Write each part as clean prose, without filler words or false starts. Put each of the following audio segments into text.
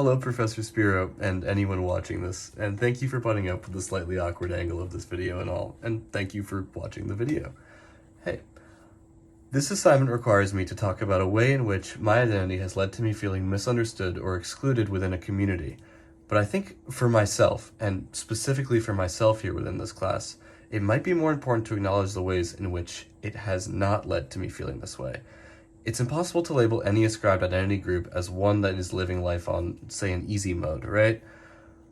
Hello, Professor Spiro, and anyone watching this, and thank you for putting up with the slightly awkward angle of this video and all, and thank you for watching the video. Hey, this assignment requires me to talk about a way in which my identity has led to me feeling misunderstood or excluded within a community. But I think for myself, and specifically for myself here within this class, it might be more important to acknowledge the ways in which it has not led to me feeling this way. It's impossible to label any ascribed identity group as one that is living life on, say, an easy mode, right?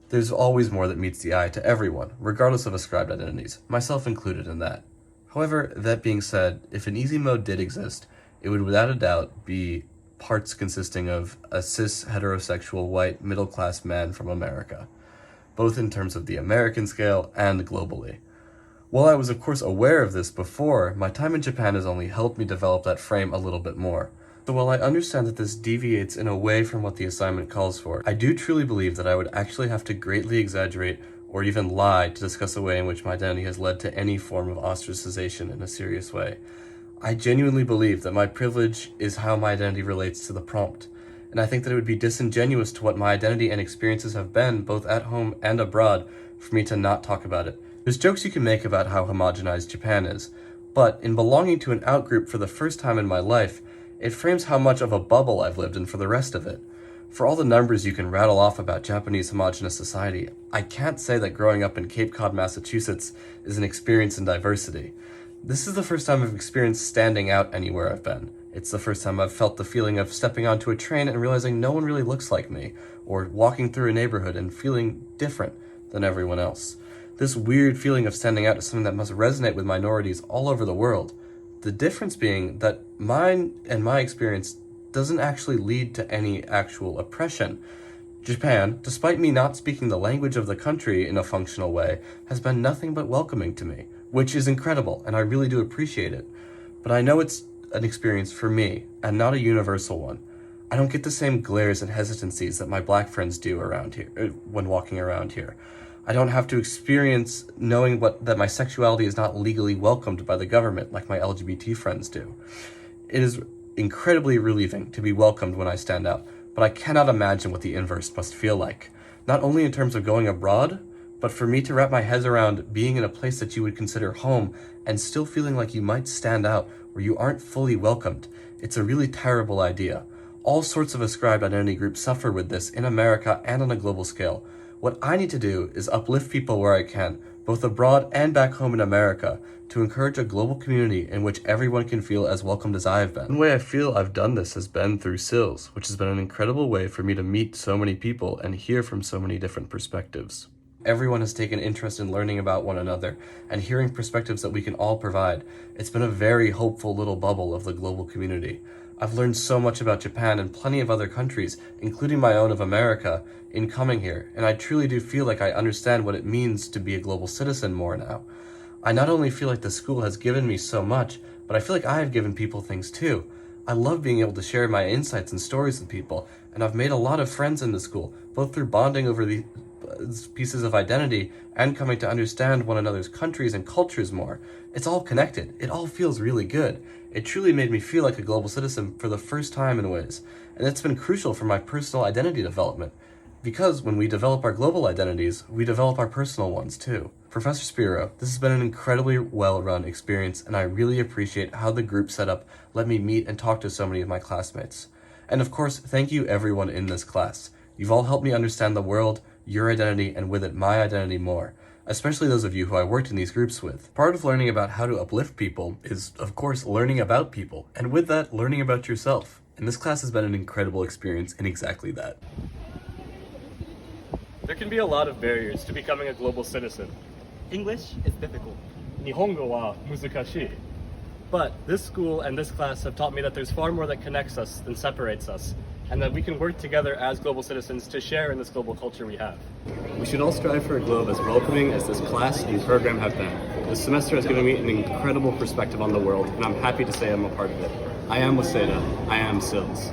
There's always more that meets the eye to everyone, regardless of ascribed identities, myself included in that. However, that being said, if an easy mode did exist, it would without a doubt be parts consisting of a cis, heterosexual, white, middle-class man from America, both in terms of the American scale and globally. While I was of course aware of this before, my time in Japan has only helped me develop that frame a little bit more. So while I understand that this deviates in a way from what the assignment calls for, I do truly believe that I would actually have to greatly exaggerate or even lie to discuss a way in which my identity has led to any form of ostracization in a serious way. I genuinely believe that my privilege is how my identity relates to the prompt, and I think that it would be disingenuous to what my identity and experiences have been, both at home and abroad, for me to not talk about it. There's jokes you can make about how homogenized Japan is, but in belonging to an outgroup for the first time in my life, it frames how much of a bubble I've lived in for the rest of it. For all the numbers you can rattle off about Japanese homogenous society, I can't say that growing up in Cape Cod, Massachusetts is an experience in diversity. This is the first time I've experienced standing out anywhere I've been. It's the first time I've felt the feeling of stepping onto a train and realizing no one really looks like me, or walking through a neighborhood and feeling different than everyone else. This weird feeling of standing out is something that must resonate with minorities all over the world. The difference being that mine and my experience doesn't actually lead to any actual oppression. Japan, despite me not speaking the language of the country in a functional way, has been nothing but welcoming to me, which is incredible, and I really do appreciate it. But I know it's an experience for me, and not a universal one. I don't get the same glares and hesitancies that my black friends do around here, when walking around here. I don't have to experience knowing that my sexuality is not legally welcomed by the government like my LGBT friends do. It is incredibly relieving to be welcomed when I stand out, but I cannot imagine what the inverse must feel like. Not only in terms of going abroad, but for me to wrap my head around being in a place that you would consider home and still feeling like you might stand out where you aren't fully welcomed. It's a really terrible idea. All sorts of ascribed identity groups suffer with this in America and on a global scale. What I need to do is uplift people where I can, both abroad and back home in America, to encourage a global community in which everyone can feel as welcomed as I have been. One way I feel I've done this has been through CILS, which has been an incredible way for me to meet so many people and hear from so many different perspectives. Everyone has taken interest in learning about one another and hearing perspectives that we can all provide. It's been a very hopeful little bubble of the global community. I've learned so much about Japan and plenty of other countries, including my own of America, in coming here, and I truly do feel like I understand what it means to be a global citizen more now. I not only feel like the school has given me so much, but I feel like I have given people things too. I love being able to share my insights and stories with people, and I've made a lot of friends in the school, both through bonding over the pieces of identity and coming to understand one another's countries and cultures more. It's all connected. It all feels really good. It truly made me feel like a global citizen for the first time in ways, and it's been crucial for my personal identity development, because when we develop our global identities, we develop our personal ones too. Professor Spiro, this has been an incredibly well-run experience, and I really appreciate how the group setup let me meet and talk to so many of my classmates. And of course, thank you everyone in this class. You've all helped me understand the world, your identity, and with it, my identity more, especially those of you who I worked in these groups with. Part of learning about how to uplift people is, of course, learning about people, and with that, learning about yourself. And this class has been an incredible experience in exactly that. There can be a lot of barriers to becoming a global citizen. English is difficult. Nihongo wa muzukashii. But this school and this class have taught me that there's far more that connects us than separates us, and that we can work together as global citizens to share in this global culture we have. We should all strive for a globe as welcoming as this class and program have been. This semester has given me an incredible perspective on the world, and I'm happy to say I'm a part of it. I am Waseda. I am CILS.